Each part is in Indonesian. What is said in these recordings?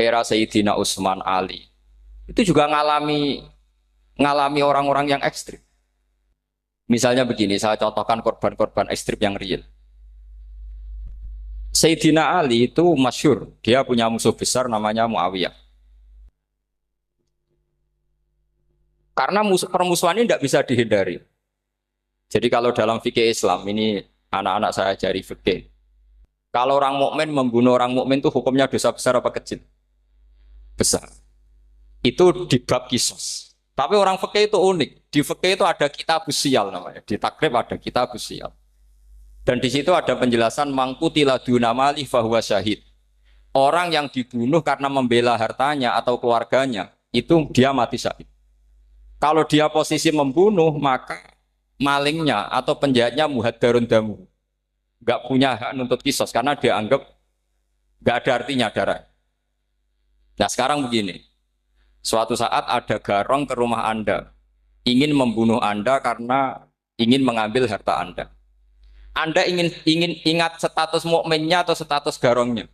era Sayyidina Utsman Ali. Itu juga ngalami orang-orang yang ekstrim. Misalnya begini, saya contohkan korban-korban ekstrim yang real. Sayyidina Ali itu masyhur, dia punya musuh besar namanya Muawiyah. Karena permusuhan ini tidak bisa dihindari. Jadi kalau dalam fikih Islam ini anak-anak saya ajari fikih. Kalau orang mukmin membunuh orang mukmin itu hukumnya dosa besar apa kecil? Besar. Itu di bab kisos. Tapi orang fikih itu unik. Di fikih itu ada kitab usial namanya. Di takrib ada kitab usial. Dan di situ ada penjelasan mangkutila dunamali fahuwa syahid. Orang yang dibunuh karena membela hartanya atau keluarganya, itu dia mati syahid. Kalau dia posisi membunuh, maka malingnya atau penjahatnya muhaddarun damu. Nggak punya hak nuntut kisos karena dia anggap nggak ada artinya darah. Nah sekarang begini, suatu saat ada garong ke rumah Anda, ingin membunuh Anda karena ingin mengambil harta Anda. Anda ingin ingat status mukminnya atau status garongnya.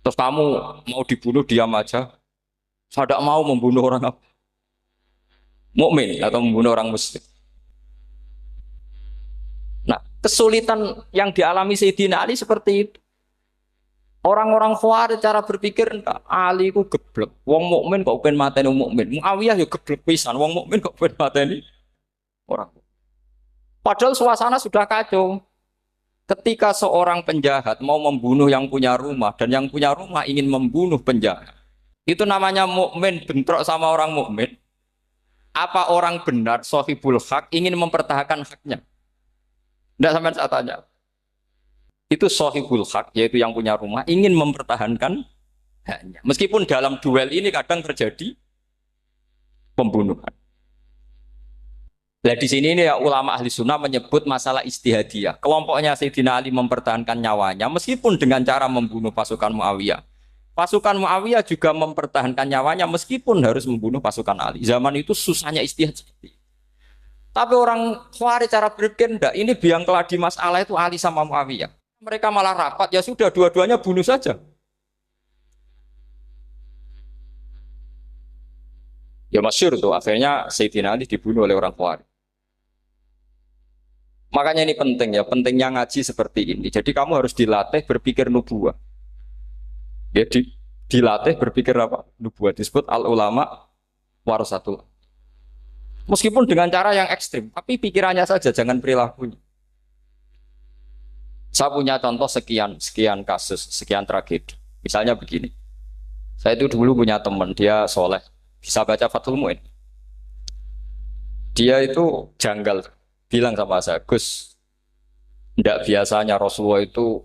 Terus kamu mau dibunuh diam aja. Saya tidak mau membunuh orang mukmin atau membunuh orang muslim. Nah, kesulitan yang dialami Sayyidina Ali seperti itu. Orang-orang Khawarij cara berpikir Ali ku geblek. Wong mukmin kok pengen mateni wong mukmin. Muawiyah ya geblek pisan. Wong mukmin kok pengen mateni orang. Padahal suasana sudah kacau. Ketika seorang penjahat mau membunuh yang punya rumah dan yang punya rumah ingin membunuh penjahat. Itu namanya mukmin bentrok sama orang mukmin. Apa orang benar sahibul hak ingin mempertahankan haknya? Tidak sampai saya tanya. Itu sahibul hak, yaitu yang punya rumah, ingin mempertahankan haknya. Meskipun dalam duel ini kadang terjadi pembunuhan. Nah di sini ini ya, ulama ahli sunnah menyebut masalah istihadiyah. Kelompoknya Sayyidina Ali mempertahankan nyawanya, meskipun dengan cara membunuh pasukan Muawiyah. Pasukan Muawiyah juga mempertahankan nyawanya meskipun harus membunuh pasukan Ali. Zaman itu susahnya istihad seperti itu. Tapi orang Khawarij cara berpikir enggak, ini biang keladi masalah itu Ali sama Muawiyah. Mereka malah rapat, ya sudah dua-duanya bunuh saja. Ya masyhur tuh, akhirnya Sayyidina Ali dibunuh oleh orang Khawarij. Makanya ini penting ya, pentingnya ngaji seperti ini. Jadi kamu harus dilatih berpikir nubuwah. Jadi dilatih berpikir apa? Nubuwah disebut al ulama warasatul. Meskipun dengan cara yang ekstrim, tapi pikirannya saja, jangan perilakunya. Saya punya contoh sekian kasus, sekian tragedi. Misalnya begini, saya itu dulu punya teman, dia soleh, bisa baca Fathul Mu'in. Dia itu janggal, bilang sama saya, Gus, tidak biasanya Rasulullah itu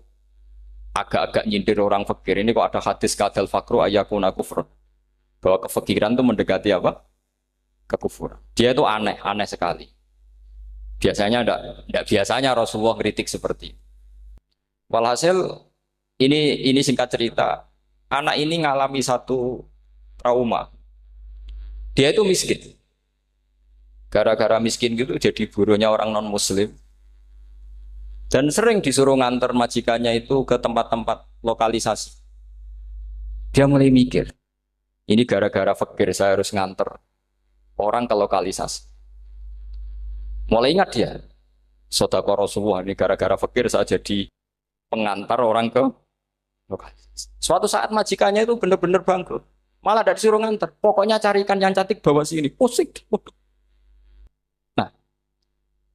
agak-agak nyindir orang fakir. Ini kok ada hadis kadal fakru ayakuna kufur. Bahwa kefakiran itu mendekati apa? Kekufuran. Dia itu aneh sekali. Biasanya enggak biasanya Rasulullah kritik seperti itu. Walhasil ini singkat cerita, anak ini ngalami satu trauma. Dia itu miskin. Gara-gara miskin gitu jadi buruhnya orang non muslim. Dan sering disuruh nganter majikannya itu ke tempat-tempat lokalisasi. Dia mulai mikir, ini gara-gara fakir saya harus nganter orang ke lokalisasi. Mulai ingat dia, Sodako Rasulullah ini gara-gara fakir saya jadi pengantar orang ke lokalisasi. Suatu saat majikannya itu benar-benar bangkrut. Malah tidak disuruh nganter. Pokoknya carikan yang cantik bawa sini. Pusing. Nah,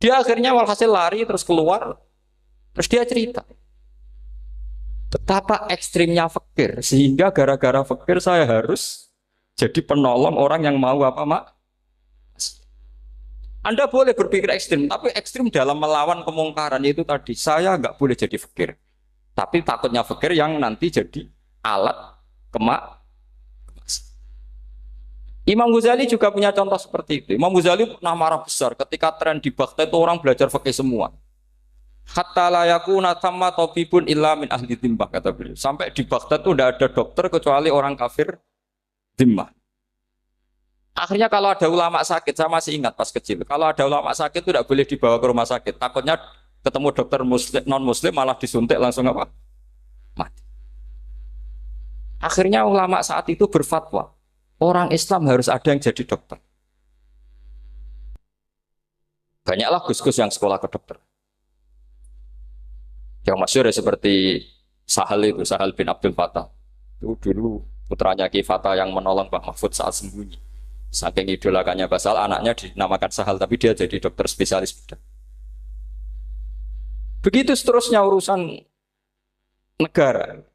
dia akhirnya walhasil lari terus keluar. Terus dia cerita betapa ekstrimnya fakir sehingga gara-gara fakir saya harus jadi penolong orang yang mau apa mak. Anda boleh berpikir ekstrim, tapi ekstrim dalam melawan kemungkaran itu tadi. Saya nggak boleh jadi fakir, tapi takutnya fakir yang nanti jadi alat kemak. Imam Ghazali juga punya contoh seperti itu. Imam Ghazali pernah marah besar ketika tren di Baghdad itu orang belajar fikih semua. Hatta la yakuna thamma tabibun illa min ahli dhimmah, kata beliau. Sampai di Baghdad itu tidak ada dokter kecuali orang kafir dhimmah. Akhirnya kalau ada ulama sakit, saya masih ingat pas kecil, kalau ada ulama sakit itu tidak boleh dibawa ke rumah sakit. Takutnya ketemu dokter muslim, non muslim malah disuntik langsung apa? Mati. Akhirnya ulama saat itu berfatwa, orang Islam harus ada yang jadi dokter. Banyaklah gus-gus yang sekolah ke dokter. Yang masyhur ya seperti Sahal itu, Sahal bin Abdul Fattah. Itu dulu putranya Ki Fatah yang menolong Pak Mahfud saat sembunyi. Saking idolakannya Basal, anaknya dinamakan Sahal, tapi dia jadi dokter spesialis bedah. Begitu seterusnya urusan negara.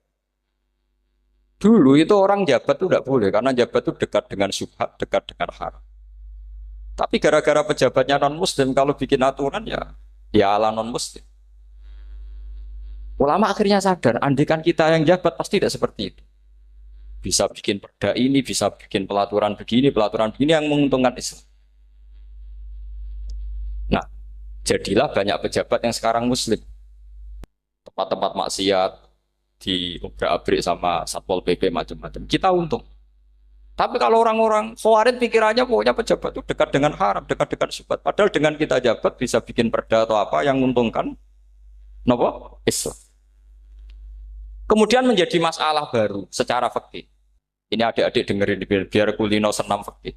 Dulu itu orang jabat itu tidak boleh, karena jabat itu dekat dengan syubhat, dekat dengan haram. Tapi gara-gara pejabatnya non-muslim, kalau bikin aturan ya ala non-muslim. Ulama akhirnya sadar, andikan kita yang jabat pasti tidak seperti itu. Bisa bikin perda ini, bisa bikin pelaturan begini yang menguntungkan Islam. Nah, jadilah banyak pejabat yang sekarang muslim. Tempat-tempat maksiat diobrak-abrik sama Satpol PP macam-macam. Kita untung. Tapi kalau orang-orang Khawarij pikirannya pokoknya pejabat itu dekat dengan haram, dekat dengan syubhat. Padahal dengan kita jabat bisa bikin perda atau apa yang menguntungkan Islam. Kemudian menjadi masalah baru secara fikih. Ini adik-adik dengerin biar kulino senam fikih.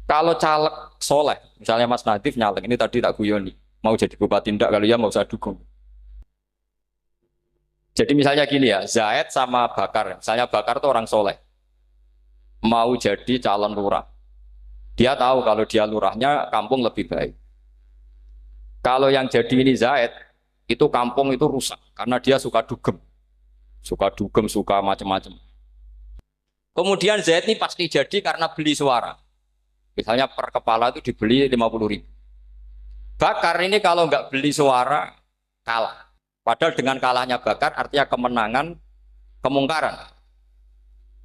Kalau caleg soleh, misalnya Mas Nadif nyalek, ini tadi tak guyoni, mau jadi bupati ndak, kalau ya mau usah dukung. Jadi misalnya gini ya, Zaid sama Bakar, misalnya Bakar itu orang soleh, mau jadi calon lurah. Dia tahu kalau dia lurahnya kampung lebih baik. Kalau yang jadi ini Zaid, itu kampung itu rusak, karena dia suka dugem, suka macam-macam. Kemudian Zaid ini pasti jadi karena beli suara. Misalnya per kepala itu dibeli 50.000. Bakar ini kalau nggak beli suara, kalah. Padahal dengan kalahnya Bakar artinya kemenangan, kemungkaran.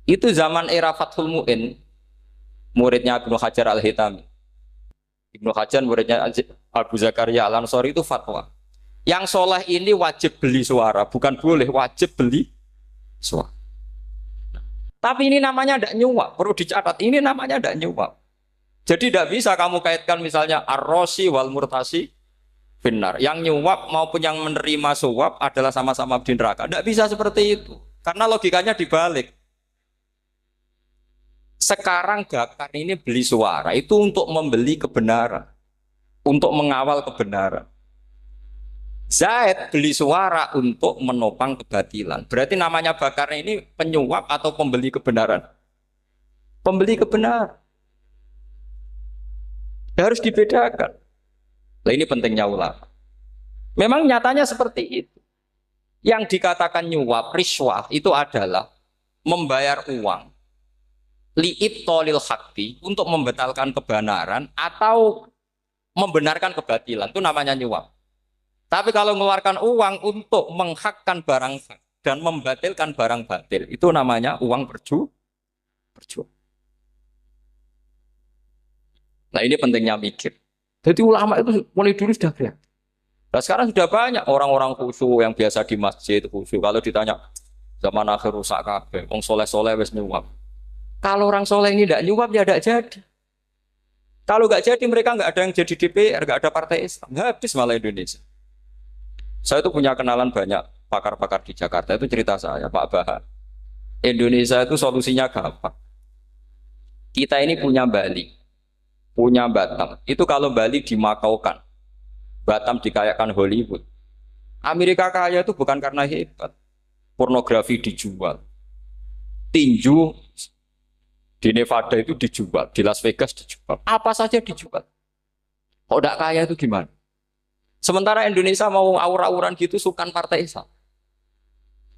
Itu zaman era Fathul Mu'in, muridnya Ibnu Hajar Al-Hitami. Ibnu Hajar muridnya Abu Zakaria Al-Ansori itu fatwa. Yang soleh ini wajib beli suara, bukan boleh, wajib beli suara. Tapi ini namanya tidak nyuap, perlu dicatat, ini namanya tidak nyuap. Jadi tidak bisa kamu kaitkan misalnya ar-rosi wal murtasi benar. Yang nyuap maupun yang menerima suap adalah sama-sama di neraka. Tidak bisa seperti itu. Karena logikanya dibalik. Sekarang Bakar ini beli suara itu untuk membeli kebenaran. Untuk mengawal kebenaran. Zaid beli suara untuk menopang kebatilan. Berarti namanya Bakar ini penyuap atau pembeli kebenaran? Pembeli kebenaran. Harus dibedakan. Nah ini pentingnya ulama. Memang nyatanya seperti itu. Yang dikatakan nyuap, riswah itu adalah membayar uang li'ib tolil hakti untuk membatalkan kebenaran atau membenarkan kebatilan. Itu namanya nyuap. Tapi kalau mengeluarkan uang untuk menghakkan barang hak dan membatalkan barang batil, itu namanya uang perjuangan. Nah ini pentingnya mikir. Jadi ulama itu mulai dulu sudah kreatif. Nah sekarang sudah banyak orang-orang khusyuk yang biasa di masjid khusyuk. Kalau ditanya zaman akhir rusak kabeh, wong soleh-soleh wis nyuap. Kalau orang soleh ini tidak nyuap ya tidak jadi. Kalau nggak jadi mereka nggak ada yang jadi DPR, nggak ada partai Islam, habis malah Indonesia. Saya itu punya kenalan banyak pakar-pakar di Jakarta, itu cerita saya Pak Bahar. Indonesia itu solusinya gampang. Kita ini punya Bali, punya Batam. Itu kalau Bali dimakaukan, Batam dikayakan Hollywood. Amerika kaya itu bukan karena hebat. Pornografi dijual. Tinju di Nevada itu dijual, di Las Vegas dijual. Apa saja dijual. Kok tidak kaya itu gimana? Sementara Indonesia mau aur-auran gitu sukan partai Islam.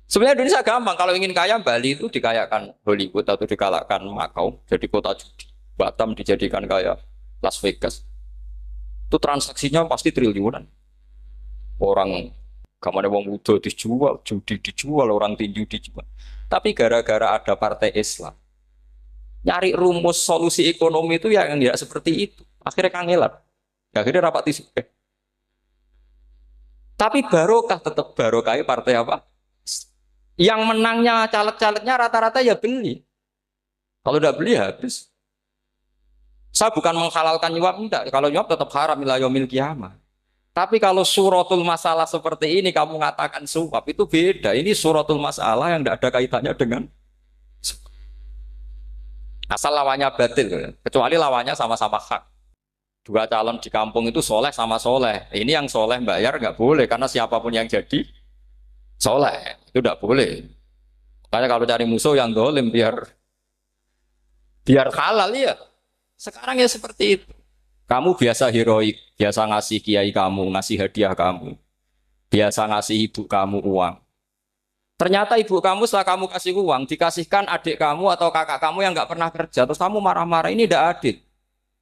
Sebenarnya Indonesia gampang. Kalau ingin kaya, Bali itu dikayakan Hollywood atau dikalahkan Makau, jadi kota judi. Batam dijadikan kaya Las Vegas. Itu transaksinya pasti triliunan. Orang kamane wong udo dijual, judi dijual, orang tinju dijual. Tapi gara-gara ada partai Islam, nyari rumus solusi ekonomi itu yang tidak seperti itu. Akhirnya kangelan. Akhirnya rapat isu. Tapi barokah tetap barokah partai apa? Yang menangnya caleg-calegnya rata-rata ya beli. Kalau tidak beli habis. Saya bukan menghalalkan nyuap, enggak. Kalau nyuap tetap haram ila yaumil qiyamah. Tapi kalau suratul masalah seperti ini kamu mengatakan suap itu beda. Ini suratul masalah yang tidak ada kaitannya dengan Asal lawannya batil, kecuali lawannya sama-sama hak. Dua calon di kampung itu soleh sama soleh. Ini yang soleh bayar nggak boleh karena siapapun yang jadi soleh itu nggak boleh. Makanya kalau cari musuh yang dolim biar halal ya. Sekarang ya seperti itu. Kamu biasa heroik, biasa ngasih kiai kamu, ngasih hadiah kamu, biasa ngasih ibu kamu uang. Ternyata ibu kamu setelah kamu kasih uang, dikasihkan adik kamu atau kakak kamu yang nggak pernah kerja, terus kamu marah-marah, ini tidak adil.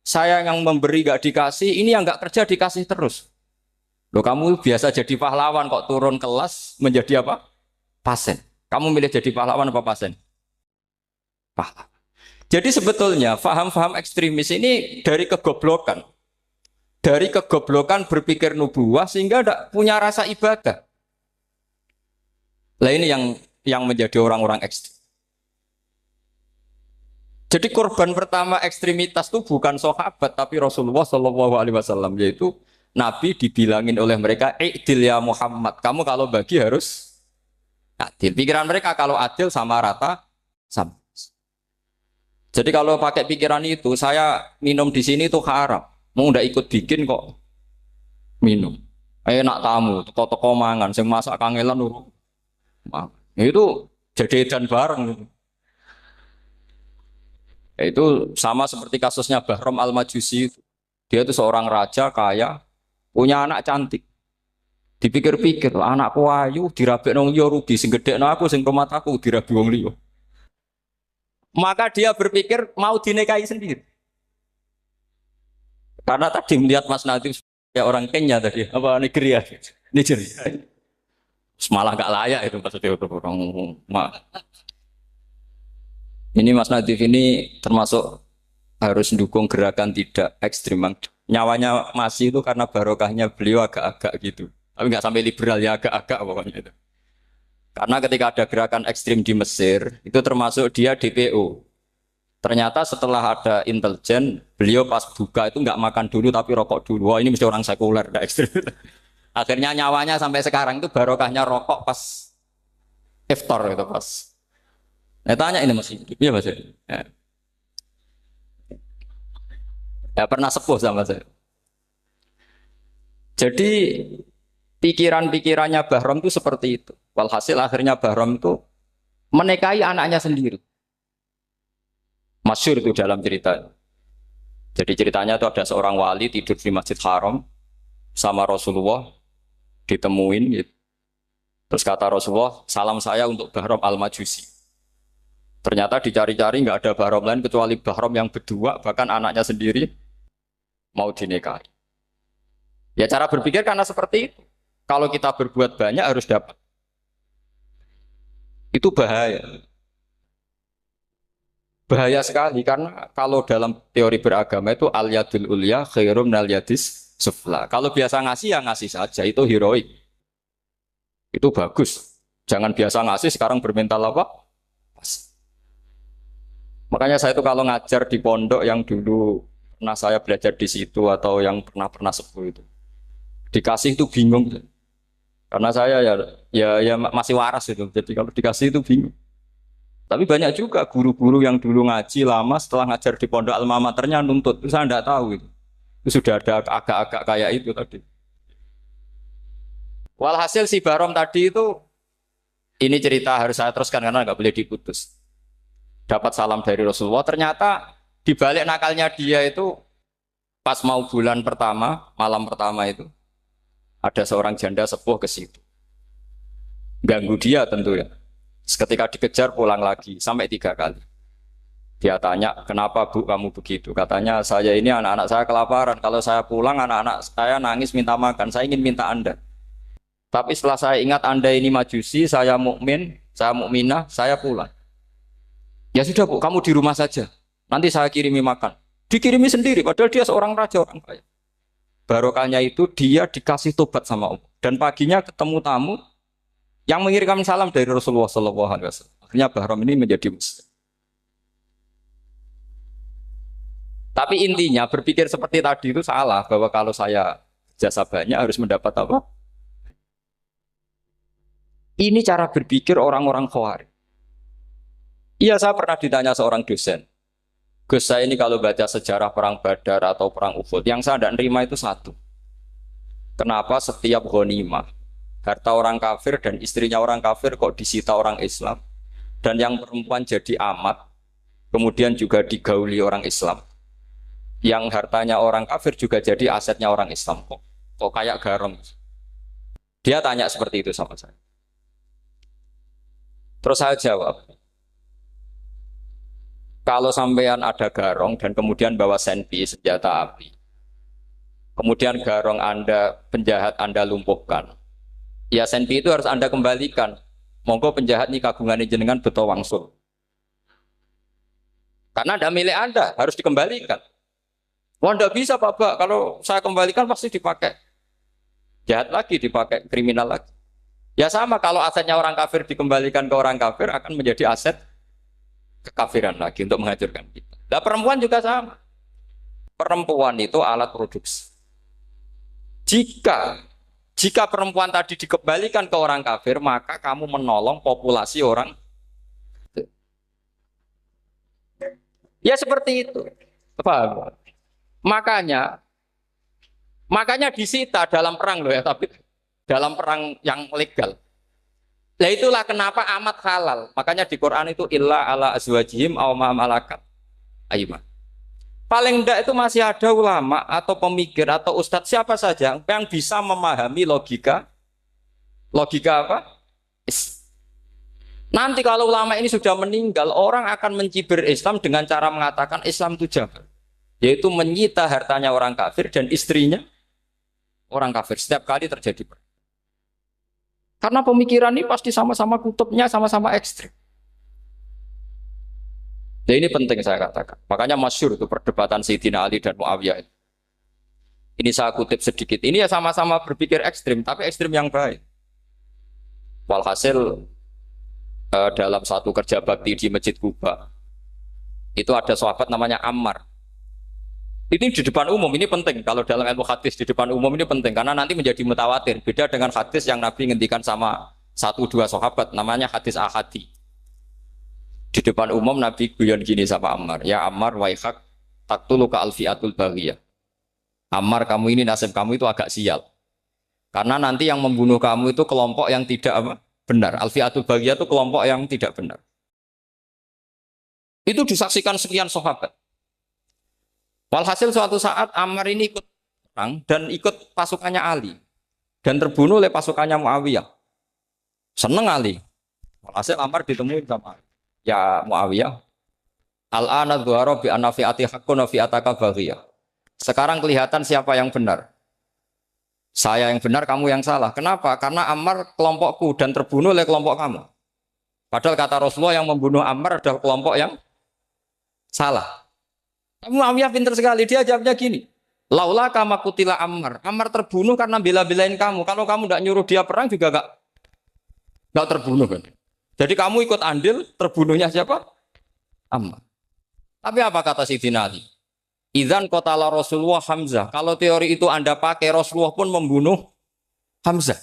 Saya yang memberi nggak dikasih, ini yang nggak kerja dikasih terus. Loh kamu biasa jadi pahlawan kok turun kelas menjadi apa? Pasien. Kamu milih jadi pahlawan apa pasien? Pahlawan. Jadi sebetulnya faham-faham ekstremis ini dari kegoblokan. Dari kegoblokan berpikir nubuah sehingga tidak punya rasa ibadah. Lah ini yang menjadi orang-orang ekstrim. Jadi korban pertama ekstremitas itu bukan sahabat tapi Rasulullah Shallallahu Alaihi Wasallam, yaitu Nabi dibilangin oleh mereka, "I'dil ya Muhammad, kamu kalau bagi harus adil." Pikiran mereka kalau adil sama rata sama. Jadi kalau pakai pikiran itu, saya minum di sini itu haram. Mau ndak ikut bikin kok minum. Enak tamu, toko-toko mangan, sing masak kangelan nuru. Itu jadi edan bareng. Itu sama seperti kasusnya Bahram Al-Majusi. Dia itu seorang raja kaya, punya anak cantik. Dipikir-pikir, anakku ayu, dirabi nang liya rugi, sing gedhekno aku, sing rumah aku dirabi wong liya. Maka dia berpikir mau dinikahi sendiri. Karena tadi melihat Mas Nadif ya orang Kenya tadi, apa Nigeria? Nigeria. Malah gak layak itu maksudnya untuk orang. Ini Mas Nadif ini termasuk harus mendukung gerakan tidak ekstrim. Nyawanya masih itu karena barokahnya beliau agak-agak gitu. Tapi nggak sampai liberal ya agak-agak pokoknya itu. Karena ketika ada gerakan ekstrim di Mesir, itu termasuk dia DPO. Ternyata setelah ada intelijen, beliau pas buka itu nggak makan dulu tapi rokok dulu. Wah ini mesti orang sekuler, nggak ekstrim. Akhirnya nyawanya sampai sekarang itu barokahnya rokok pas iftar itu pas. Nah, tanya ini masih hidup, iya mas. Ya. Ya pernah sepuh sama saya. Jadi pikiran-pikirannya Bahram itu seperti itu. Walhasil akhirnya Bahram itu menikahi anaknya sendiri. Masyhur itu dalam cerita. Jadi ceritanya itu ada seorang wali tidur di Masjid Haram sama Rasulullah, ditemuin gitu. Terus kata Rasulullah, salam saya untuk Bahram Al-Majusi. Ternyata dicari-cari nggak ada Bahram lain kecuali Bahram yang berdua, bahkan anaknya sendiri mau dinikahi. Ya cara berpikir karena seperti itu. Kalau kita berbuat banyak harus dapat. Itu bahaya. Bahaya sekali karena kalau dalam teori beragama itu al yadul ulya khairum minal yadis sufla. Kalau biasa ngasih ya ngasih saja, itu heroik. Itu bagus. Jangan biasa ngasih sekarang bermental apa? Makanya saya itu kalau ngajar di pondok yang dulu pernah saya belajar di situ atau yang pernah sepuh itu, dikasih itu bingung. Karena saya ya masih waras itu. Jadi kalau dikasih itu bingung. Tapi banyak juga guru-guru yang dulu ngaji lama setelah ngajar di pondok alma maternya nuntut. Itu saya tidak tahu itu. Itu sudah ada agak-agak kayak itu tadi. Walhasil si Barom tadi itu ini cerita harus saya teruskan karena nggak boleh diputus. Dapat salam dari Rasulullah. Ternyata di balik nakalnya dia itu pas mau bulan pertama, malam pertama itu ada seorang janda sepuh ke situ. Ganggu dia tentu ya. Ketika dikejar pulang lagi sampai 3 kali. Dia tanya, kenapa bu kamu begitu? Katanya saya ini anak-anak saya kelaparan. Kalau saya pulang anak-anak saya nangis minta makan. Saya ingin minta Anda. Tapi setelah saya ingat Anda ini majusi, saya mukmin, saya mukminah, saya pulang. Ya sudah bu, kamu di rumah saja. Nanti saya kirimi makan. Dikirimi sendiri, padahal dia seorang raja orang kaya. Barokahnya itu dia dikasih tobat sama Allah. Dan paginya ketemu tamu yang mengirimkan salam dari Rasulullah SAW. Akhirnya Bahram ini menjadi muslim. Tapi intinya berpikir seperti tadi itu salah. Bahwa kalau saya jasa banyak harus mendapat apa? Ini cara berpikir orang-orang Khawarij. Iya, saya pernah ditanya seorang dosen. Gus, saya ini kalau baca sejarah perang Badar atau perang Uhud, yang saya tidak nerima itu satu. Kenapa setiap ghanimah, harta orang kafir dan istrinya orang kafir kok disita orang Islam? Dan yang perempuan jadi amat, kemudian juga digauli orang Islam. Yang hartanya orang kafir juga jadi asetnya orang Islam. Kok kayak garong? Dia tanya seperti itu sama saya. Terus saya jawab, kalau sampean ada garong dan kemudian bawa senpi, senjata api, kemudian garong Anda, penjahat Anda lumpuhkan, ya senpi itu harus Anda kembalikan. Monggo penjahat ini kagungan jenengan beto wangsul. Karena ada milik Anda, harus dikembalikan. Wah, tidak bisa Pak, kalau saya kembalikan pasti dipakai jahat lagi, dipakai kriminal lagi. Ya sama, kalau asetnya orang kafir dikembalikan ke orang kafir akan menjadi aset kekafiran lagi untuk menghancurkan kita. Nah, perempuan juga sama. Perempuan itu alat produksi. Jika perempuan tadi dikembalikan ke orang kafir, maka kamu menolong populasi orang. Ya seperti itu. Paham? Makanya disita dalam perang loh ya, tapi dalam perang yang legal. Nah itulah kenapa amat halal. Makanya di Quran itu illa ala azwajihim aw ma malakat aymah. Paling enggak itu masih ada ulama atau pemikir atau ustadz siapa saja yang bisa memahami logika apa? Nanti kalau ulama ini sudah meninggal, orang akan mencibir Islam dengan cara mengatakan Islam itu jahat, yaitu menyita hartanya orang kafir dan istrinya orang kafir setiap kali terjadi perang. Karena pemikiran ini pasti sama-sama kutubnya, sama-sama ekstrim. Nah ini penting saya katakan. Makanya masyhur itu perdebatan Sayyidina Ali dan Muawiyah. Ini saya kutip sedikit. Ini ya sama-sama berpikir ekstrim, tapi ekstrim yang baik. Walhasil dalam satu kerja bakti di Masjid Kuba, itu ada sahabat namanya Ammar. Ini di depan umum, ini penting. Kalau dalam ilmu hadis di depan umum ini penting karena nanti menjadi mutawatir. Beda dengan hadis yang Nabi ngendikan sama satu dua sahabat, namanya hadis ahadi. Di depan umum Nabi guyon gini sama Ammar, ya Ammar waihak taktuluka alfiatul baghiyah. Ammar, kamu ini nasib kamu itu agak sial. Karena nanti yang membunuh kamu itu kelompok yang tidak benar. Alfiatul baghiyah itu kelompok yang tidak benar. Itu disaksikan sekian sahabat. Walhasil suatu saat Ammar ini ikut perang dan ikut pasukannya Ali dan terbunuh oleh pasukannya Muawiyah. Seneng Ali. Walhasil Ammar ditemui sama ya Muawiyah. Al-ana dhuhara bi anna fi'ati haqqun wa fi'ataka baghiyah. Sekarang kelihatan siapa yang benar. Saya yang benar, kamu yang salah. Kenapa? Karena Ammar kelompokku dan terbunuh oleh kelompok kamu. Padahal kata Rasulullah yang membunuh Ammar adalah kelompok yang salah. Muawiyah pintar sekali, dia jawabnya gini, laula kama kutila Ammar. Ammar terbunuh karena bela-belain kamu. Kalau kamu tidak nyuruh dia perang juga nggak terbunuh kan. Jadi kamu ikut andil, terbunuhnya siapa? Ammar. Tapi apa kata Sayyidina Ali? Idzan qatala Rasulullah Hamzah. Kalau teori itu Anda pakai, Rasulullah pun membunuh Hamzah.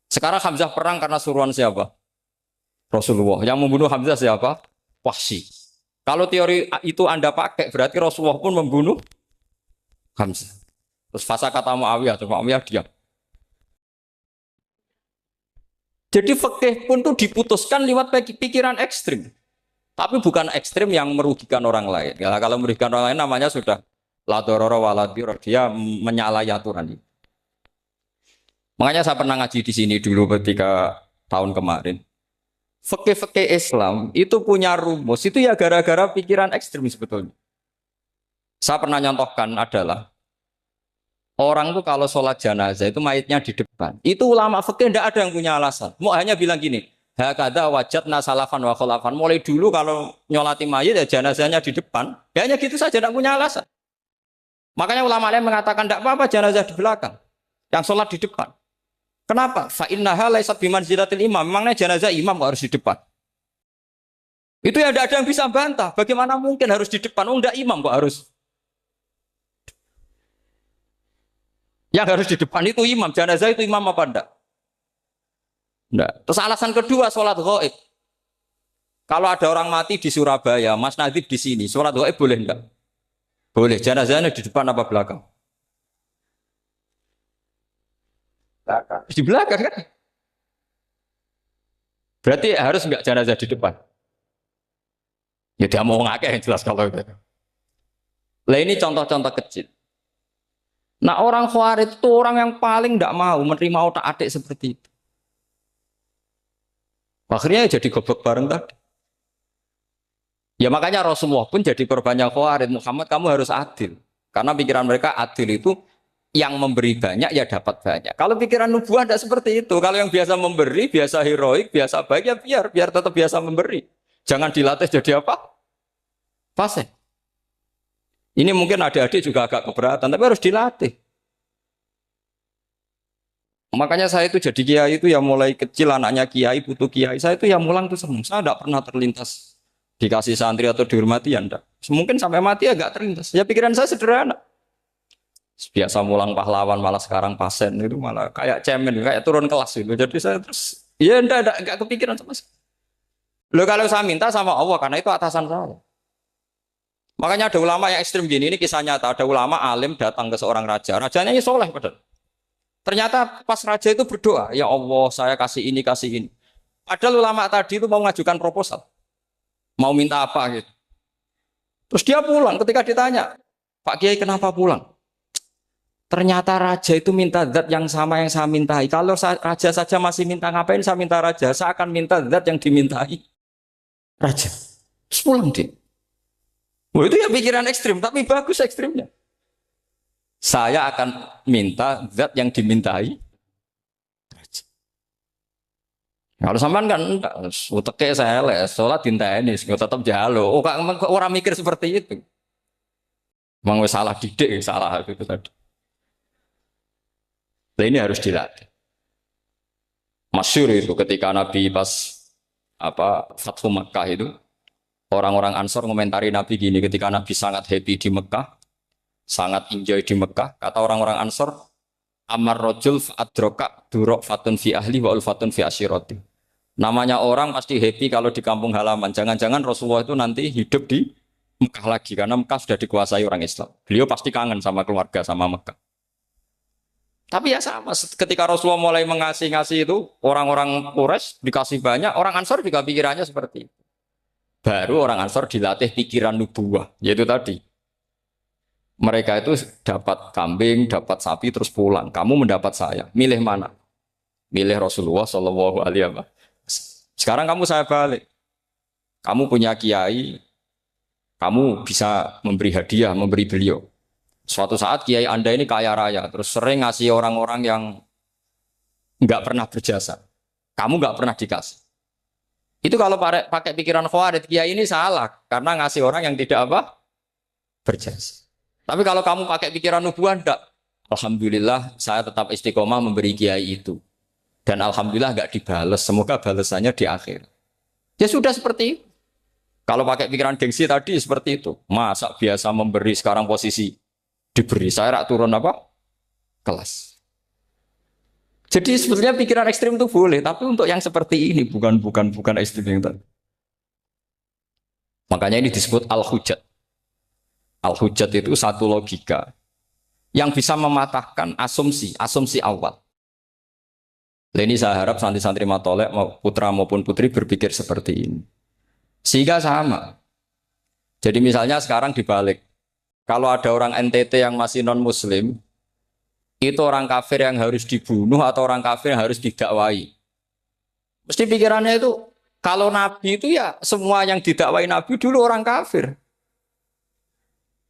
Sekarang Hamzah perang karena suruhan siapa? Rasulullah. Yang membunuh Hamzah siapa? Wahsy. Kalau teori itu Anda pakai, berarti Rasulullah pun membunuh Hamzah. Terus fasa kata Muawiyah, terus Muawiyah diam. Jadi fikih pun tuh diputuskan lewat pikiran ekstrim. Tapi bukan ekstrim yang merugikan orang lain. Ya, kalau merugikan orang lain namanya sudah la dororo wa la dirar, dia menyalahi aturan. Makanya saya pernah ngaji di sini dulu ketika tahun kemarin. Fikih-fikih Islam itu punya rumus, itu ya gara-gara pikiran ekstrim sebetulnya. Saya pernah nyontohkan adalah orang tuh kalau sholat jenazah itu mayitnya di depan. Itu ulama fikih tidak ada yang punya alasan. Mau hanya bilang gini, hakada wajadna salafan wa khalafan. Mulai dulu kalau nyolati mayit ya jenazahnya di depan. Ya hanya gitu saja, tidak punya alasan. Makanya ulama lain mengatakan tidak apa-apa jenazah di belakang, yang sholat di depan. Kenapa? Fa innaha laysat bimanzilatil imam. Memangnya jenazah imam kok harus di depan? Itu ya tidak ada yang bisa bantah. Bagaimana mungkin harus di depan? Oh, enggak imam kok harus. Yang harus di depan itu imam. Jenazah itu imam apa enggak? Enggak. Terus alasan kedua sholat ghaib. Kalau ada orang mati di Surabaya, Mas Nadib di sini, sholat gaib boleh enggak? Boleh. Jenazahnya di depan apa belakang? Belakang. Di belakang kan? Berarti harus enggak jenazah di depan? Ya dia mau ngakeh yang jelas kalau itu. Lah ini contoh-contoh kecil. Nah orang Khawarij itu orang yang paling tidak mau menerima otak adik seperti itu. Akhirnya jadi goblok bareng tadi. Ya makanya Rasulullah pun jadi korbannya Khawarij. Muhammad kamu harus adil. Karena pikiran mereka adil itu yang memberi banyak ya dapat banyak. Kalau pikiran nubuah tidak seperti itu. Kalau yang biasa memberi, biasa heroik, biasa baik ya biar tetap biasa memberi. Jangan dilatih jadi apa? Fasih. Ini mungkin adik-adik juga agak keberatan, tapi harus dilatih. Makanya saya itu jadi kiai itu ya mulai kecil anaknya kiai butuh kiai. Saya itu ya mulang tuh seneng. Saya tidak pernah terlintas dikasih santri atau dihormati ya enggak. Mungkin sampai mati agak terlintas. Ya pikiran saya sederhana. Biasa mulang pahlawan malah sekarang pasien itu malah kayak cemen, kayak turun kelas itu. Jadi saya terus ya enggak kepikiran sama sekali. Loh kalau saya minta sama Allah karena itu atasan saya. Makanya ada ulama yang ekstrim gini, ini kisah nyata. Ada ulama alim datang ke seorang raja. Rajanya ini soleh padahal. Ternyata pas raja itu berdoa, ya Allah saya kasih ini, kasih ini. Padahal ulama tadi itu mau mengajukan proposal. Mau minta apa gitu. Terus dia pulang ketika ditanya, Pak Kiai kenapa pulang? Ternyata raja itu minta zat yang sama yang saya mintai. Kalau raja saja masih minta ngapain saya minta raja, saya akan minta zat yang dimintai raja. Terus pulang dia. Wah itu ya pikiran ekstrim, tapi bagus ekstrimnya. Saya akan minta zat yang dimintai. Kalau sampean kan enggak, uteke saya les, sholat dinteni, tetap jalo. Oh, orang mikir seperti itu. Memang salah didik, salah itu tadi. Nah, ini harus dilatih. Masyhur itu ketika Nabi pas Fathu Makkah itu. Orang-orang Ansor komentari Nabi gini, ketika Nabi sangat happy di Mekah, sangat enjoy di Mekah, kata orang-orang Ansor, Amar rojul adroka durok fatun fi ahli wa ulfatun fi asyiroti. Namanya orang pasti happy kalau di kampung halaman. Jangan-jangan Rasulullah itu nanti hidup di Mekah lagi, karena Mekah sudah dikuasai orang Islam. Beliau pasti kangen sama keluarga, sama Mekah. Tapi ya sama, ketika Rasulullah mulai mengasih-ngasih itu, orang-orang Quraisy dikasih banyak, orang Ansor juga pikirannya seperti itu. Baru orang Ansor dilatih pikiran nubuwah, yaitu tadi. Mereka itu dapat kambing, dapat sapi, terus pulang. Kamu mendapat saya, milih mana? Milih Rasulullah Shallallahu Alaihi Wasallam. Sekarang kamu saya balik. Kamu punya kiai, kamu bisa memberi hadiah, memberi beliau. Suatu saat kiai Anda ini kaya raya, terus sering ngasih orang-orang yang nggak pernah berjasa. Kamu nggak pernah dikasih. Itu kalau pakai pikiran Khawarij, kiai ini salah karena ngasih orang yang tidak apa? Berjasa. Tapi kalau kamu pakai pikiran nubuah, enggak. Alhamdulillah saya tetap istiqomah memberi kiai itu. Dan alhamdulillah enggak dibales. Semoga balasannya di akhir. Ya sudah seperti itu. Kalau pakai pikiran gengsi tadi seperti itu. Masa biasa memberi sekarang posisi diberi. Saya rak turun apa? Kelas. Jadi sebetulnya pikiran ekstrim itu boleh, tapi untuk yang seperti ini bukan ekstrim yang tadi. Makanya ini disebut al-hujjat. Al-hujjat itu satu logika yang bisa mematahkan asumsi awal. Ini saya harap santri-santri matolek, putra maupun putri berpikir seperti ini. Sehingga sama. Jadi misalnya sekarang dibalik. Kalau ada orang NTT yang masih non-muslim, itu orang kafir yang harus dibunuh atau orang kafir yang harus didakwai. Mesti pikirannya itu, kalau Nabi itu ya semua yang didakwai Nabi dulu orang kafir.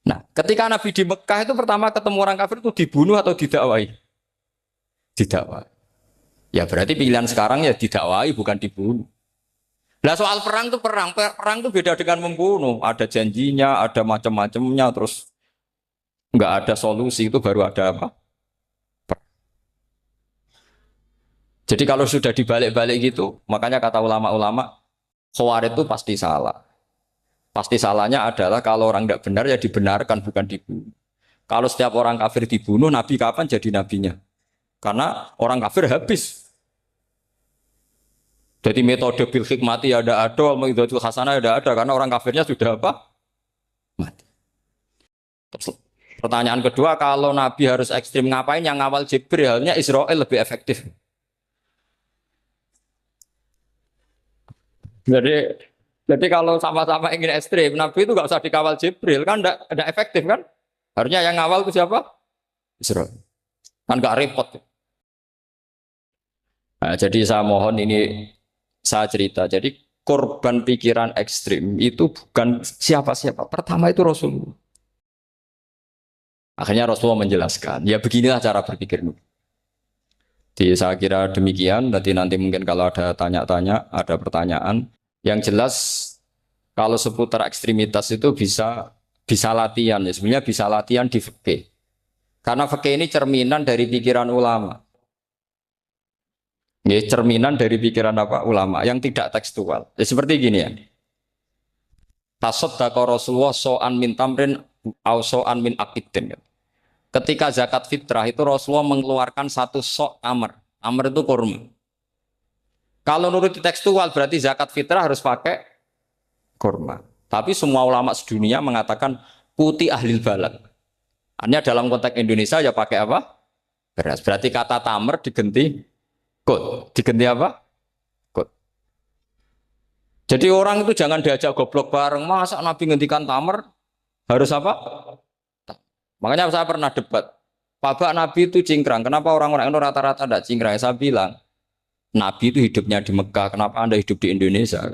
Nah, ketika Nabi di Mekah itu pertama ketemu orang kafir itu dibunuh atau didakwai? Didakwai. Ya berarti pilihan sekarang ya didakwai bukan dibunuh. Nah soal perang itu perang itu beda dengan membunuh. Ada janjinya, ada macam-macamnya, terus nggak ada solusi itu baru ada apa? Jadi kalau sudah dibalik-balik gitu, makanya kata ulama-ulama, Khawarij itu pasti salah. Pasti salahnya adalah kalau orang tidak benar ya dibenarkan, bukan dibunuh. Kalau setiap orang kafir dibunuh, Nabi kapan jadi nabinya? Karena orang kafir habis. Jadi metode bil hikmati ya ada, mau'izatul hasanah ya ada, karena orang kafirnya sudah apa? Mati. Terus, pertanyaan kedua, kalau Nabi harus ekstrim ngapain yang ngawal Jibril? Halnya Israel lebih efektif. Jadi jadi kalau sama-sama ingin ekstrim, Nabi itu nggak usah dikawal Jibril kan, enggak efektif kan? Harusnya yang ngawal itu siapa? Israel. Kan nggak repot. Nah, jadi saya mohon ini saya cerita. Jadi korban pikiran ekstrim itu bukan siapa-siapa. Pertama itu Rasulullah. Akhirnya Rasulullah menjelaskan, ya beginilah cara berpikir. Jadi saya kira demikian. Nanti mungkin kalau ada tanya-tanya, ada pertanyaan. Yang jelas kalau seputar ekstremitas itu bisa latihan. Ya. Sebenarnya bisa latihan di fikih. Karena fikih ini cerminan dari pikiran ulama. Ya, cerminan dari pikiran apa ulama yang tidak tekstual. Ya, seperti gini ya. Tasaddaqa Rasulullah so'an min tamrin au so'an min akidin. Ketika zakat fitrah itu Rasulullah mengeluarkan satu sok tamar. Tamar itu kurma. Kalau menurut tekstual berarti zakat fitrah harus pakai kurma. Tapi semua ulama sedunia mengatakan putih ahlil balad. Hanya dalam konteks Indonesia ya pakai apa? Beras. Berarti kata tamar diganti kut. Diganti apa? Kut. Jadi orang itu jangan diajak goblok bareng. Masa Nabi ngendikan tamar harus apa? Makanya saya pernah debat. Pak Nabi itu cingkrang. Kenapa orang-orang itu rata-rata tidak cingkrang? Saya bilang, Nabi itu hidupnya di Mekah. Kenapa Anda hidup di Indonesia?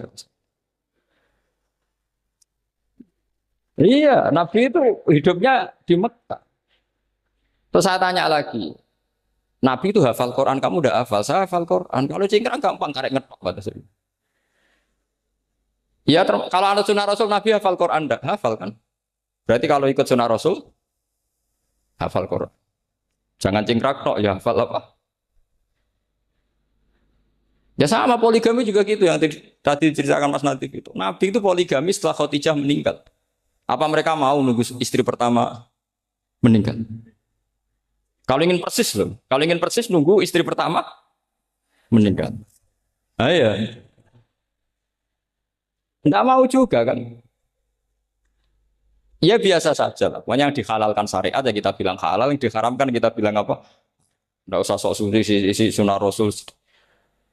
Iya, Nabi itu hidupnya di Mekah. Terus saya tanya lagi, Nabi itu hafal Quran, kamu udah hafal? Saya hafal Quran. Kalau cingkrang gampang, karek ngetok. Ya, kalau ada sunnah Rasul, Nabi hafal Quran, enggak? Hafal kan? Berarti kalau ikut sunnah Rasul, hafal Quran. Jangan cingkrak tok, ya hafal apa? Ya sama poligami juga gitu yang tadi diceritakan Mas Natif itu. Nabi itu poligami setelah Khadijah meninggal. Apa mereka mau nunggu istri pertama meninggal? Kalau ingin persis loh. Kalau ingin persis nunggu istri pertama meninggal. Ah iya. Enggak mau juga kan. Ya biasa saja lah. Pokoknya yang dihalalkan syariat ya kita bilang halal, yang diharamkan kita bilang apa? Enggak usah sok suci si sunnah Rasul.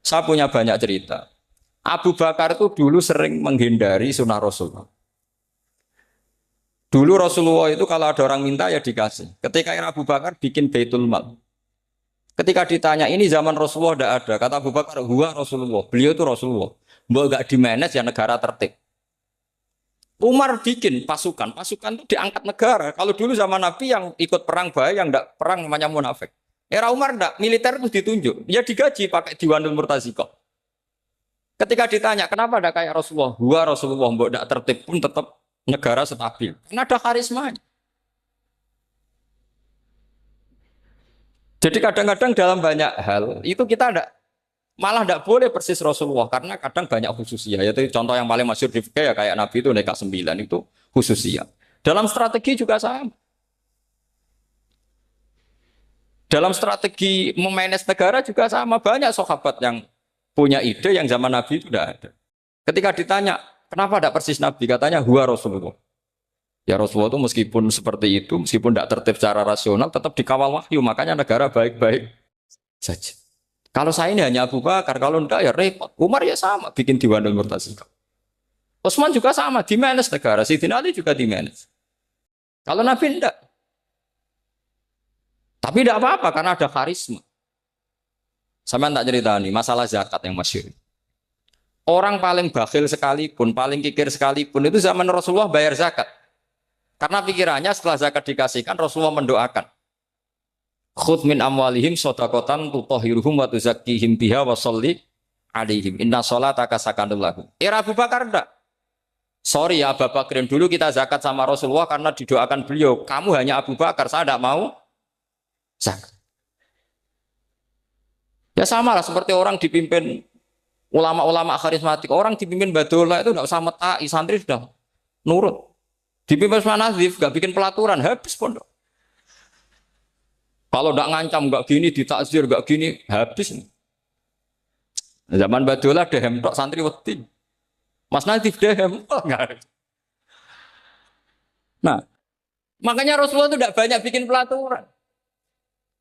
Saya punya banyak cerita. Abu Bakar itu dulu sering menghindari sunnah Rasul. Dulu Rasulullah itu kalau ada orang minta ya dikasih. Ketika Abu Bakar bikin Baitul Mal. Ketika ditanya ini zaman Rasulullah tidak ada. Kata Abu Bakar, huwa Rasulullah. Beliau itu Rasulullah. Mbak gak di-manage ya negara tertib. Umar bikin pasukan. Pasukan itu diangkat negara. Kalau dulu zaman Nabi yang ikut perang bahaya, yang tidak perang namanya munafik. Era Umar enggak, militer itu ditunjuk. Dia digaji pakai Diwanul Murtazikoh. Ketika ditanya, kenapa ada kayak Rasulullah? Huwa Rasulullah, mbok enggak tertib pun tetap negara stabil. Karena ada karismanya. Jadi kadang-kadang dalam banyak hal, itu kita malah enggak boleh persis Rasulullah. Karena kadang banyak khususiyah. Yaitu contoh yang paling masyhur di fikih ya kayak Nabi itu nikah 9 itu khususiyah. Dalam strategi juga sama. Dalam strategi memanage negara juga sama. Banyak sahabat yang punya ide yang zaman Nabi itu tidak ada. Ketika ditanya, kenapa tidak persis Nabi? Katanya, huwa Rasulullah. Ya Rasulullah itu meskipun seperti itu, meskipun tidak tertib secara rasional, tetap dikawal wahyu. Makanya negara baik-baik saja. Kalau saya ini hanya Abu Bakar, kalau tidak ya repot. Umar ya sama, bikin Diwanul Murtazikoh. Utsman juga sama, di-manage negara. Sayyidina Ali juga di-manage. Kalau Nabi tidak. Tapi tidak apa-apa karena ada karisma. Sama tak cerita nih, masalah zakat yang masyhur. Orang paling bakhil sekalipun, paling kikir sekalipun itu zaman Rasulullah bayar zakat. Karena pikirannya setelah zakat dikasihkan Rasulullah mendoakan. Khudh min amwalihim shadaqatan tutahhiruhum wa tuzakkihim biha wa sholli alaihim. Inna sholataka sakanul lahum. Era Abu Bakar enggak. Sorry ya Abu Bakrin, dulu kita zakat sama Rasulullah karena didoakan beliau. Kamu hanya Abu Bakar, saya tidak mau zakat. Ya sama lah seperti orang dipimpin ulama-ulama karismatik. Orang dipimpin Badullah itu tidak usah metai, santri sudah nurut. Dipimpin Usman Nazif, gak bikin pelaturan, habis pondok. Kalau tidak ngancam, gak gini, ditakzir, gak gini, habis. Zaman Badola dehem tok santri wedi. Mas Nadif dehem. Oh, enggak. Nah, makanya Rasulullah itu tidak banyak bikin pelaturan.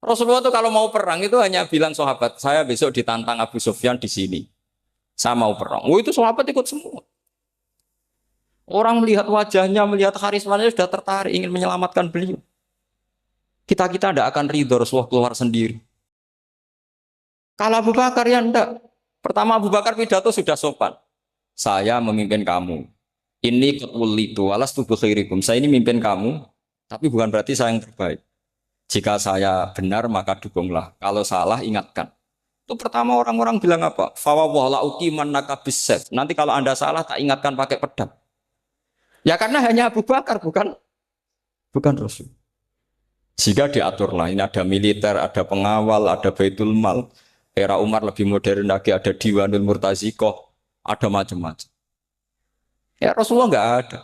Rasulullah itu kalau mau perang itu hanya bilang sahabat, saya besok ditantang Abu Sufyan di sini. Saya mau perang. Oh itu sahabat ikut semua. Orang melihat wajahnya, melihat karismanya sudah tertarik ingin menyelamatkan beliau. Kita tidak akan ridho Rasulullah keluar sendiri. Kalau Abu Bakar ya enggak. Pertama Abu Bakar pidato sudah sopan. Saya memimpin kamu. Ini ketulitu alas tubuh khairikum. Saya ini memimpin kamu, tapi bukan berarti saya yang terbaik. Jika saya benar maka dukunglah. Kalau salah ingatkan. Itu pertama orang-orang bilang apa? Fawwala uqiman nakabisef. Nanti kalau Anda salah tak ingatkan pakai pedang. Ya karena hanya Abu Bakar bukan Rasul. Jika diaturlah ini ada militer, ada pengawal, ada Baitul Mal. Era Umar lebih modern lagi ada Diwanul Murtazikoh, ada macam-macam. Ya Rasulullah enggak ada.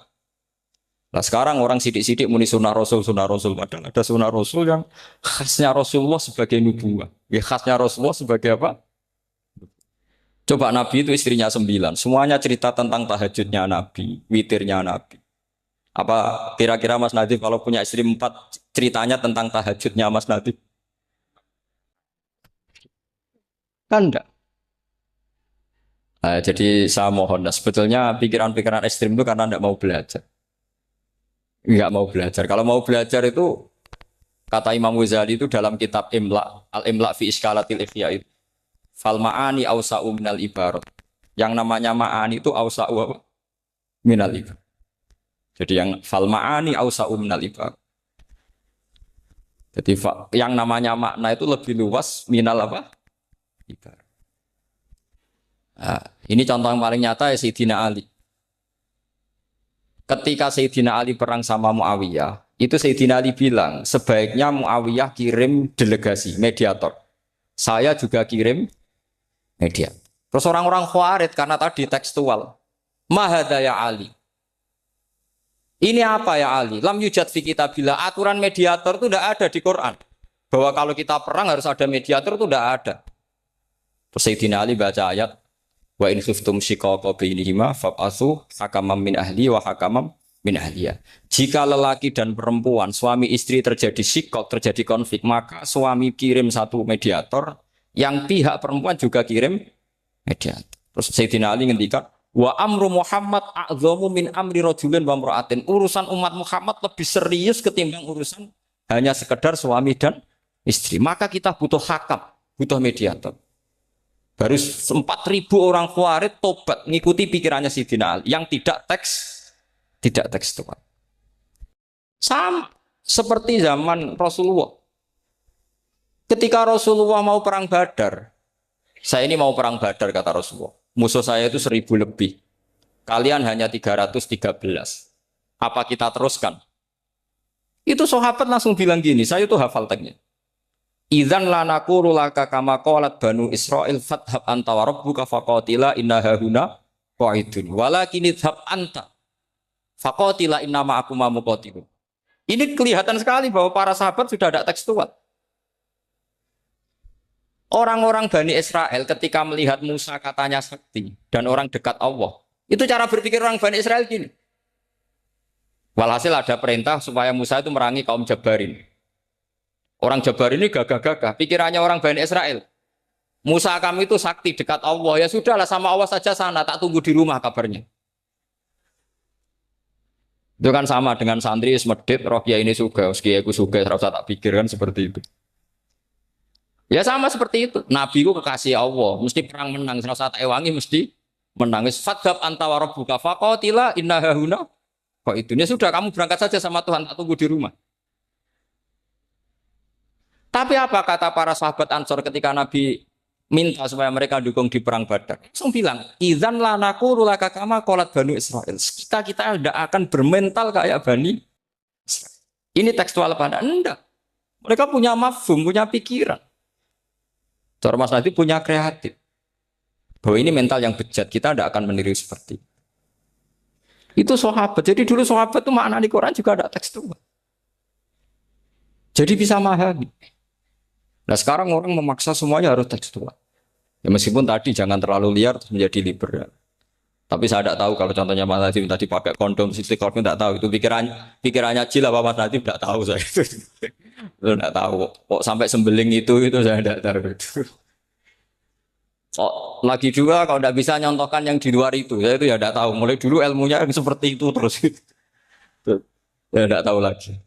Nah sekarang orang sidik-sidik muni sunnah Rasul. Padahal ada sunnah Rasul yang khasnya Rasulullah sebagai nubuwah. Ya khasnya Rasulullah sebagai apa? Coba Nabi itu istrinya 9. Semuanya cerita tentang tahajudnya Nabi, witirnya Nabi. Apa kira-kira Mas Nadif kalau punya istri 4 ceritanya tentang tahajudnya Mas Nadif? Kan enggak. Nah, jadi saya mohon, nah, sebetulnya pikiran-pikiran ekstrim itu karena enggak mau belajar. Enggak mau belajar. Kalau mau belajar itu kata Imam Ghazali itu dalam kitab Imla, Al-Imla fi Iskalatil Ikhya itu. Fal ma'ani awsa'u minal ibarat. Yang namanya ma'ani itu awsa'u minal ibarat. Jadi yang fal ma'ani awsa'u minal ibarat. Jadi yang namanya makna itu lebih luas minal apa? Ibarat. Nah, ini contoh yang paling nyata ya Sayyidina Ali. Ketika Sayyidina Ali perang sama Muawiyah, itu Sayyidina Ali bilang, sebaiknya Muawiyah kirim delegasi, mediator. Saya juga kirim mediator. Terus orang-orang Khawarij karena tadi tekstual. Mahada ya Ali. Ini apa ya Ali? Lam yujad fi kitabillah. Aturan mediator itu tidak ada di Quran. Bahwa kalau kita perang harus ada mediator itu tidak ada. Terus Sayyidina Ali baca ayat wa in khiftum shiqaqa bainihima fab'atsu hakaman min ahli wa hakaman min ahliya. Jika lelaki dan perempuan, suami istri terjadi shiqaq, terjadi konflik, maka suami kirim satu mediator, yang pihak perempuan juga kirim mediator. Terus Sayyidina Ali ngendikan wa amru Muhammad a'dhamu min amri rajulin wa imra'atin. Urusan umat Muhammad lebih serius ketimbang urusan hanya sekedar suami dan istri. Maka kita butuh hakam, butuh mediator. Baru 4.000 orang Khawarij tobat ngikuti pikirannya Sayyidina Ali yang tidak tekstual. Sama seperti zaman Rasulullah. Ketika Rasulullah mau perang Badar, saya ini mau perang Badar kata Rasulullah. Musuh saya itu 1.000 lebih. Kalian hanya 313. Apa kita teruskan? Itu sahabat langsung bilang gini, saya itu hafal teksnya. Idzan lanaqulu laka kama qalat banu Israil fathab anta wa rabbuka faqatila inna hahuna qaidun walakin idhab anta faqatila inna ma'akum muqatilun. Ini kelihatan sekali bahwa para sahabat sudah ada tekstual. Orang-orang Bani Israel ketika melihat Musa katanya sakti dan orang dekat Allah, itu cara berpikir orang Bani Israel gini. Walhasil ada perintah supaya Musa itu merangi kaum Jabarin. Orang Jabar ini gagah-gagah, pikirannya orang Bani Israel. Musa kami itu sakti dekat Allah, ya sudahlah sama Allah saja sana, tak tunggu di rumah kabarnya. Itu kan sama dengan santri semedit, roh kiai ini suga, kiai aku suga, serasa tak pikir kan seperti itu. Ya sama seperti itu, Nabi ku kekasih Allah, mesti perang menang, serasa tak ewangi mesti menang. Fadhab anta wa rabbuka faqatila inna hahuna. Kok itu, ya sudah kamu berangkat saja sama Tuhan, tak tunggu di rumah. Tapi apa kata para sahabat Ansor ketika Nabi minta supaya mereka dukung di perang Badar? Langsung bilang, idzan lanaqulu laka kama qalat banu Israil. Kita tidak akan bermental kayak Bani Israil. Ini tekstual pada enggak. Mereka punya mafhum, punya pikiran. Cara Mas Nadif punya kreatif. Bahwa ini mental yang bejat, kita tidak akan meniru seperti itu sahabat. Jadi dulu sahabat itu makna di Quran juga ada tekstual. Jadi bisa memahami. Nah sekarang orang memaksa semuanya harus tekstual. Ya meskipun tadi jangan terlalu liar terus menjadi liberal. Tapi saya tidak tahu kalau contohnya Mas Nadiem tadi pakai kondom, istiqomah tidak tahu itu pikirannya Jil apa Mas Nadiem tidak tahu saya itu. Itu tidak tahu. Kok sampai sembeling itu saya tidak tahu itu. Oh, lagi juga kalau tidak bisa nyontohkan yang di luar itu, saya itu ya tidak tahu. Mulai dulu ilmunya yang seperti itu terus. Ya tidak tahu lagi.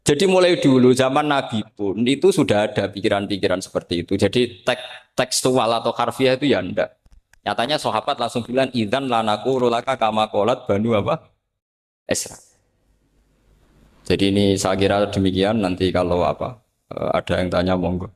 Jadi mulai dulu zaman Nabi pun itu sudah ada pikiran-pikiran seperti itu. Jadi tekstual atau harfiah itu ya enggak. Nyatanya sahabat langsung bilang idzan lanaku rulaka kama qalat banu apa? Esra. Jadi ini saya kira demikian nanti kalau apa ada yang tanya monggo.